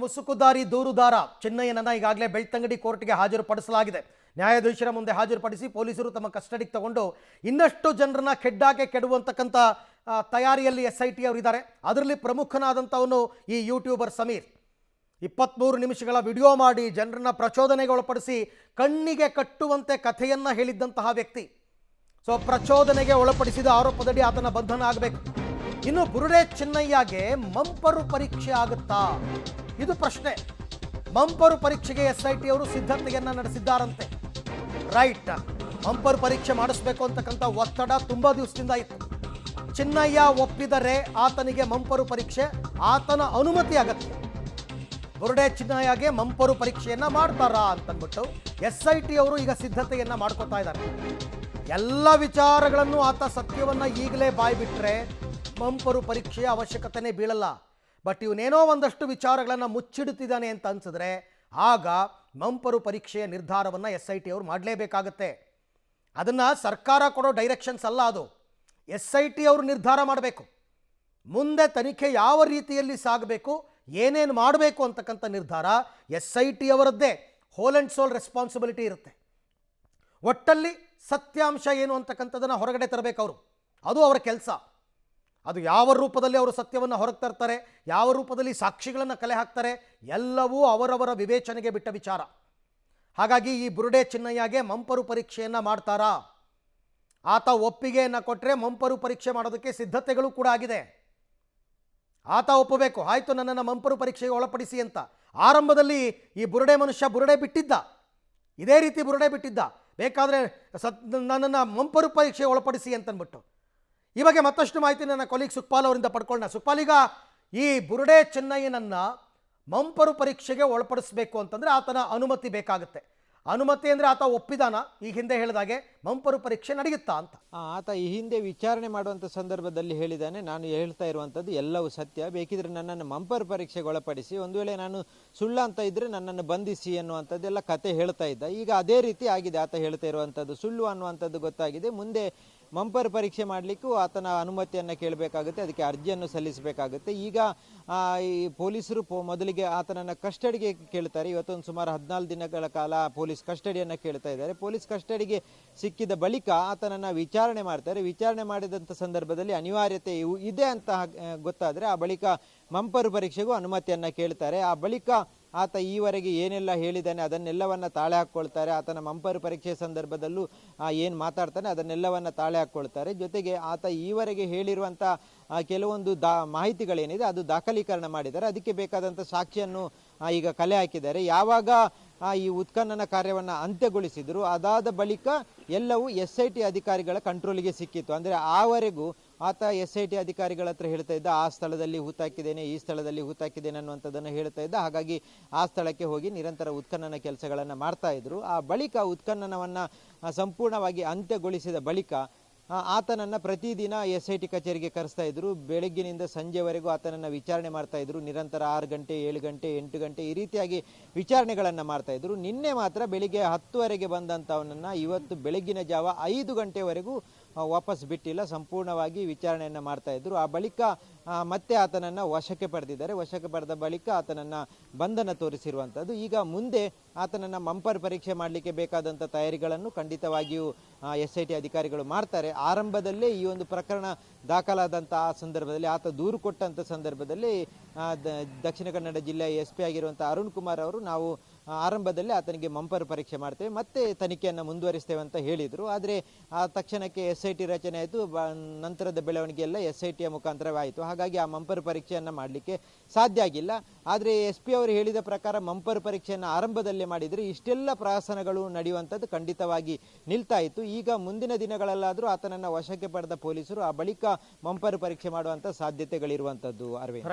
ಮುಸುಕುದಾರಿ ದೂರುದಾರ ಚಿನ್ನಯ್ಯನನ್ನ ಈಗಾಗಲೇ ಬೆಳ್ತಂಗಡಿ ಕೋರ್ಟ್ಗೆ ಹಾಜರುಪಡಿಸಲಾಗಿದೆ. ನ್ಯಾಯಾಧೀಶರ ಮುಂದೆ ಹಾಜರುಪಡಿಸಿ ಪೊಲೀಸರು ತಮ್ಮ ಕಸ್ಟಡಿಗೆ ತಗೊಂಡು ಇನ್ನಷ್ಟು ಜನರನ್ನ ಕೆಡುವಂತಕ್ಕಂಥ ತಯಾರಿಯಲ್ಲಿ SIT ಅವರಿದ್ದಾರೆ. ಅದರಲ್ಲಿ ಪ್ರಮುಖನಾದಂಥವನು ಈ ಯೂಟ್ಯೂಬರ್ ಸಮೀರ್. 23 ನಿಮಿಷಗಳ ವಿಡಿಯೋ ಮಾಡಿ ಜನರನ್ನ ಪ್ರಚೋದನೆಗೆ ಒಳಪಡಿಸಿ ಕಣ್ಣಿಗೆ ಕಟ್ಟುವಂತೆ ಕಥೆಯನ್ನು ಹೇಳಿದ್ದಂತಹ ವ್ಯಕ್ತಿ. ಸೊ ಪ್ರಚೋದನೆಗೆ ಒಳಪಡಿಸಿದ ಆರೋಪದಡಿ ಆತನ ಬಂಧನ ಆಗಬೇಕು. ಇನ್ನು ಬುರುಡೆ ಚಿನ್ನಯ್ಯಗೆ ಮಂಪರು ಪರೀಕ್ಷೆ ಆಗುತ್ತಾ? ಇದು ಪ್ರಶ್ನೆ. ಮಂಪರು ಪರೀಕ್ಷೆಗೆ SIT ಅವರು ಸಿದ್ಧತೆಯನ್ನ ನಡೆಸಿದ್ದಾರಂತೆ. ರೈಟ್, ಮಂಪರು ಪರೀಕ್ಷೆ ಮಾಡಿಸ್ಬೇಕು ಅಂತಕ್ಕಂಥ ಒತ್ತಡ ತುಂಬಾ ದಿವಸದಿಂದ ಇತ್ತು. ಚಿನ್ನಯ್ಯ ಒಪ್ಪಿದರೆ ಆತನಿಗೆ ಮಂಪರು ಪರೀಕ್ಷೆ, ಆತನ ಅನುಮತಿ ಅಗತ್ಯ. ಬುರುಡೆ ಚಿನ್ನಯ್ಯಗೆ ಮಂಪರು ಪರೀಕ್ಷೆಯನ್ನ ಮಾಡ್ತಾರಾ ಅಂತಂದ್ಬಿಟ್ಟು SIT ಅವರು ಈಗ ಸಿದ್ಧತೆಯನ್ನ ಮಾಡ್ಕೋತಾ ಇದ್ದಾರೆ. ಎಲ್ಲ ವಿಚಾರಗಳನ್ನು ಆತ ಸತ್ಯವನ್ನ ಈಗಲೇ ಬಾಯ್ಬಿಟ್ರೆ ಮಂಪರು ಪರೀಕ್ಷೆಯ ಅವಶ್ಯಕತೆನೇ ಬೀಳಲ್ಲ. ಬಟ್ ಇವನೇನೋ ಒಂದಷ್ಟು ವಿಚಾರಗಳನ್ನು ಮುಚ್ಚಿಡುತ್ತಿದ್ದಾನೆ ಅಂತ ಅನ್ಸಿದ್ರೆ ಆಗ ಮಂಪರು ಪರೀಕ್ಷೆಯ ನಿರ್ಧಾರವನ್ನು SIT ಅವರು ಮಾಡಲೇಬೇಕಾಗತ್ತೆ. ಅದನ್ನು ಸರ್ಕಾರ ಕೊಡೋ ಡೈರೆಕ್ಷನ್ಸ್ ಅಲ್ಲ, ಅದು SIT ಅವರು ನಿರ್ಧಾರ ಮಾಡಬೇಕು. ಮುಂದೆ ತನಿಖೆ ಯಾವ ರೀತಿಯಲ್ಲಿ ಸಾಗಬೇಕು, ಏನೇನು ಮಾಡಬೇಕು ಅಂತಕ್ಕಂಥ ನಿರ್ಧಾರ SIT ಅವರದ್ದೇ ಹೋಲ್ ಆ್ಯಂಡ್ ಸೋಲ್ ರೆಸ್ಪಾನ್ಸಿಬಿಲಿಟಿ ಇರುತ್ತೆ. ಒಟ್ಟಲ್ಲಿ ಸತ್ಯಾಂಶ ಏನು ಅಂತಕ್ಕಂಥದ್ದನ್ನು ಹೊರಗಡೆ ತರಬೇಕು ಅವರು. ಅದು ಅವರ ಕೆಲಸ. ಅದು ಯಾವ ರೂಪದಲ್ಲಿ ಅವರು ಸತ್ಯವನ್ನು ಹೊರಗೆ ತರ್ತಾರೆ, ಯಾವ ರೂಪದಲ್ಲಿ ಸಾಕ್ಷಿಗಳನ್ನು ಕಲೆ ಹಾಕ್ತಾರೆ, ಎಲ್ಲವೂ ಅವರವರ ವಿವೇಚನೆಗೆ ಬಿಟ್ಟ ವಿಚಾರ. ಹಾಗಾಗಿ ಈ ಬುರುಡೆ ಚಿನ್ನಯ್ಯಗೆ ಮಂಪರು ಪರೀಕ್ಷೆಯನ್ನು ಮಾಡ್ತಾರಾ? ಆತ ಒಪ್ಪಿಗೆಯನ್ನು ಕೊಟ್ಟರೆ ಮಂಪರು ಪರೀಕ್ಷೆ ಮಾಡೋದಕ್ಕೆ ಸಿದ್ಧತೆಗಳು ಕೂಡ ಆಗಿದೆ. ಆತ ಒಪ್ಪಬೇಕು, ಆಯಿತು ನನ್ನನ್ನು ಮಂಪರು ಪರೀಕ್ಷೆಗೆ ಒಳಪಡಿಸಿ ಅಂತ. ಆರಂಭದಲ್ಲಿ ಈ ಬುರುಡೆ ಮನುಷ್ಯ ಬುರುಡೆ ಬಿಟ್ಟಿದ್ದ, ಇದೇ ರೀತಿ ಬುರುಡೆ ಬಿಟ್ಟಿದ್ದ. ಬೇಕಾದರೆ ನನ್ನನ್ನು ಮಂಪರು ಪರೀಕ್ಷೆಗೆ ಒಳಪಡಿಸಿ ಅಂತಂದ್ಬಿಟ್ಟು. ಈ ಬಗ್ಗೆ ಮತ್ತಷ್ಟು ಮಾಹಿತಿ ನನ್ನ ಕೊಲೀಗ್ ಸುಖಪಾಲ್ ಅವರಿಂದ ಪಡ್ಕೊಳ್ಳೋಣ. ಸುಖಪಾಲ್, ಈಗ ಈ ಬುರುಡೆ ಚಿನ್ನಯ್ಯನನ್ನು ಮಂಪರು ಪರೀಕ್ಷೆಗೆ ಒಳಪಡಿಸಬೇಕು ಅಂತಂದರೆ ಆತನ ಅನುಮತಿ ಬೇಕಾಗುತ್ತೆ. ಅನುಮತಿ ಅಂದರೆ ಆತ ಒಪ್ಪಿದಾನ? ಈ ಹಿಂದೆ ಹೇಳಿದಾಗೆ ಮಂಪರು ಪರೀಕ್ಷೆ ನಡೆಯುತ್ತಾ ಅಂತ? ಆತ ಈ ಹಿಂದೆ ವಿಚಾರಣೆ ಮಾಡುವಂಥ ಸಂದರ್ಭದಲ್ಲಿ ಹೇಳಿದ್ದಾನೆ, ನಾನು ಹೇಳ್ತಾ ಇರುವಂಥದ್ದು ಎಲ್ಲವೂ ಸತ್ಯ, ಬೇಕಿದ್ರೆ ನನ್ನನ್ನು ಮಂಪರು ಪರೀಕ್ಷೆಗೆ ಒಳಪಡಿಸಿ, ಒಂದು ವೇಳೆ ನಾನು ಸುಳ್ಳು ಅಂತ ಇದ್ದರೆ ನನ್ನನ್ನು ಬಂಧಿಸಿ ಅನ್ನುವಂಥದ್ದೆಲ್ಲ ಕತೆ ಹೇಳ್ತಾ ಇದ್ದ. ಈಗ ಅದೇ ರೀತಿ ಆಗಿದೆ. ಆತ ಹೇಳ್ತಾ ಇರುವಂಥದ್ದು ಸುಳ್ಳು ಅನ್ನುವಂಥದ್ದು ಗೊತ್ತಾಗಿದೆ. ಮುಂದೆ ಮಂಪರ್ ಪರೀಕ್ಷೆ ಮಾಡಲಿಕ್ಕೂ ಆತನ ಅನುಮತಿಯನ್ನು ಕೇಳಬೇಕಾಗುತ್ತೆ, ಅದಕ್ಕೆ ಅರ್ಜಿಯನ್ನು ಸಲ್ಲಿಸಬೇಕಾಗುತ್ತೆ. ಈಗ ಈ ಪೊಲೀಸರು ಮೊದಲಿಗೆ ಆತನನ್ನು ಕಸ್ಟಡಿಗೆ ಕೇಳ್ತಾರೆ. ಇವತ್ತೊಂದು ಸುಮಾರು 14 ದಿನಗಳ ಕಾಲ ಪೊಲೀಸ್ ಕಸ್ಟಡಿಯನ್ನು ಕೇಳ್ತಾ ಇದ್ದಾರೆ. ಪೊಲೀಸ್ ಕಸ್ಟಡಿಗೆ ಸಿಕ್ಕಿದ ಬಳಿಕ ಆತನನ್ನು ವಿಚಾರಣೆ ಮಾಡ್ತಾರೆ. ವಿಚಾರಣೆ ಮಾಡಿದಂಥ ಸಂದರ್ಭದಲ್ಲಿ ಅನಿವಾರ್ಯತೆ ಇದೆ ಅಂತ ಗೊತ್ತಾದರೆ ಆ ಬಳಿಕ ಮಂಪರು ಪರೀಕ್ಷೆಗೂ ಅನುಮತಿಯನ್ನು ಕೇಳ್ತಾರೆ. ಆ ಬಳಿಕ ಆತ ಈವರೆಗೆ ಏನೆಲ್ಲ ಹೇಳಿದ್ದಾನೆ ಅದನ್ನೆಲ್ಲವನ್ನು ತಾಳೆ ಹಾಕ್ಕೊಳ್ತಾರೆ. ಆತನ ಮಂಪರು ಪರೀಕ್ಷೆ ಸಂದರ್ಭದಲ್ಲೂ ಏನು ಮಾತಾಡ್ತಾನೆ ಅದನ್ನೆಲ್ಲವನ್ನು ತಾಳೆ ಹಾಕ್ಕೊಳ್ತಾರೆ. ಜೊತೆಗೆ ಆತ ಈವರೆಗೆ ಹೇಳಿರುವಂಥ ಕೆಲವೊಂದು ಮಾಹಿತಿಗಳೇನಿದೆ ಅದು ದಾಖಲೀಕರಣ ಮಾಡಿದ್ದಾರೆ. ಅದಕ್ಕೆ ಬೇಕಾದಂಥ ಸಾಕ್ಷಿಯನ್ನು ಈಗ ಕಲೆ ಹಾಕಿದ್ದಾರೆ. ಯಾವಾಗ ಈ ಉತ್ಖನನ ಕಾರ್ಯವನ್ನು ಅಂತ್ಯಗೊಳಿಸಿದ್ರು ಅದಾದ ಬಳಿಕ ಎಲ್ಲವೂ SIT ಅಧಿಕಾರಿಗಳ ಕಂಟ್ರೋಲಿಗೆ ಸಿಕ್ಕಿತ್ತು. ಅಂದರೆ ಆವರೆಗೂ ಆತ SIT ಅಧಿಕಾರಿಗಳ ಹತ್ರ ಹೇಳ್ತಾ ಇದ್ದ, ಆ ಸ್ಥಳದಲ್ಲಿ ಹೂತಾಕಿದ್ದೇನೆ, ಈ ಸ್ಥಳದಲ್ಲಿ ಹೂತಾಕಿದ್ದೇನೆ ಅನ್ನುವಂಥದ್ದನ್ನು ಹೇಳ್ತಾ ಇದ್ದ. ಹಾಗಾಗಿ ಆ ಸ್ಥಳಕ್ಕೆ ಹೋಗಿ ನಿರಂತರ ಉತ್ಖನನ ಕೆಲಸಗಳನ್ನು ಮಾಡ್ತಾ ಇದ್ರು. ಆ ಬಳಿಕ ಉತ್ಖನನವನ್ನು ಸಂಪೂರ್ಣವಾಗಿ ಅಂತ್ಯಗೊಳಿಸಿದ ಬಳಿಕ ಆತನನ್ನು ಪ್ರತಿದಿನ SIT ಕಚೇರಿಗೆ ಕರೆಸ್ತಾ ಇದ್ರು. ಬೆಳಗ್ಗಿನಿಂದ ಸಂಜೆವರೆಗೂ ಆತನನ್ನು ವಿಚಾರಣೆ ಮಾಡ್ತಾ ಇದ್ರು. ನಿರಂತರ 6 ಗಂಟೆ, 7 ಗಂಟೆ, 8 ಗಂಟೆ ಈ ರೀತಿಯಾಗಿ ವಿಚಾರಣೆಗಳನ್ನು ಮಾಡ್ತಾ ಇದ್ರು. ನಿನ್ನೆ ಮಾತ್ರ ಬೆಳಿಗ್ಗೆ 10ವರೆಗೆ ಬಂದಂಥವನನ್ನು ಇವತ್ತು ಬೆಳಗ್ಗಿನ ಜಾವ 5 ಗಂಟೆವರೆಗೂ ವಾಪಸ್ ಬಿಟ್ಟಿಲ್ಲ, ಸಂಪೂರ್ಣವಾಗಿ ವಿಚಾರಣೆಯನ್ನು ಮಾಡ್ತಾ ಇದ್ರು. ಆ ಬಳಿಕ ಮತ್ತೆ ಆತನನ್ನು ವಶಕ್ಕೆ ಪಡೆದಿದ್ದಾರೆ. ವಶಕ್ಕೆ ಪಡೆದ ಬಳಿಕ ಆತನನ್ನು ಬಂಧನ ತೋರಿಸಿರುವಂಥದ್ದು. ಈಗ ಮುಂದೆ ಆತನನ್ನು ಮಂಪರ್ ಪರೀಕ್ಷೆ ಮಾಡಲಿಕ್ಕೆ ಬೇಕಾದಂಥ ತಯಾರಿಗಳನ್ನು ಖಂಡಿತವಾಗಿಯೂ SIT ಅಧಿಕಾರಿಗಳು ಮಾಡ್ತಾರೆ. ಆರಂಭದಲ್ಲೇ ಈ ಒಂದು ಪ್ರಕರಣ ದಾಖಲಾದಂಥ ಆ ಸಂದರ್ಭದಲ್ಲಿ ಆತ ದೂರು ಕೊಟ್ಟಂಥ ಸಂದರ್ಭದಲ್ಲಿ ದಕ್ಷಿಣ ಕನ್ನಡ ಜಿಲ್ಲೆಯ SP ಆಗಿರುವಂಥ ಅರುಣ್ ಕುಮಾರ್ ಅವರು ನಾವು ಆರಂಭದಲ್ಲಿ ಆತನಿಗೆ ಮಂಪರ್ ಪರೀಕ್ಷೆ ಮಾಡ್ತೇವೆ, ಮತ್ತೆ ತನಿಖೆಯನ್ನು ಮುಂದುವರಿಸ್ತೇವೆ ಅಂತ ಹೇಳಿದರು. ಆದರೆ ಆ ತಕ್ಷಣಕ್ಕೆ SIT ರಚನೆ ಆಯಿತು. ನಂತರದ ಬೆಳವಣಿಗೆ ಎಲ್ಲ SITಯ ಮುಖಾಂತರವಾಯಿತು. ಹಾಗಾಗಿ ಆ ಮಂಪರ್ ಪರೀಕ್ಷೆಯನ್ನು ಮಾಡಲಿಕ್ಕೆ ಸಾಧ್ಯ ಆಗಿಲ್ಲ. ಆದರೆ SP ಅವರು ಹೇಳಿದ ಪ್ರಕಾರ ಮಂಪರ್ ಪರೀಕ್ಷೆಯನ್ನು ಆರಂಭದಲ್ಲೇ ಮಾಡಿದರೆ ಇಷ್ಟೆಲ್ಲ ಪ್ರಹಸನಗಳು ನಡೆಯುವಂಥದ್ದು ಖಂಡಿತವಾಗಿ ನಿಲ್ತಾ ಇತ್ತು. ಈಗ ಮುಂದಿನ ದಿನಗಳಲ್ಲಾದರೂ ಆತನನ್ನು ವಶಕ್ಕೆ ಪಡೆದ ಪೊಲೀಸರು ಆ ಬಳಿಕ ಮಂಪರ್ ಪರೀಕ್ಷೆ ಮಾಡುವಂಥ ಸಾಧ್ಯತೆಗಳಿರುವಂಥದ್ದು. ಅರವಿಂದ್.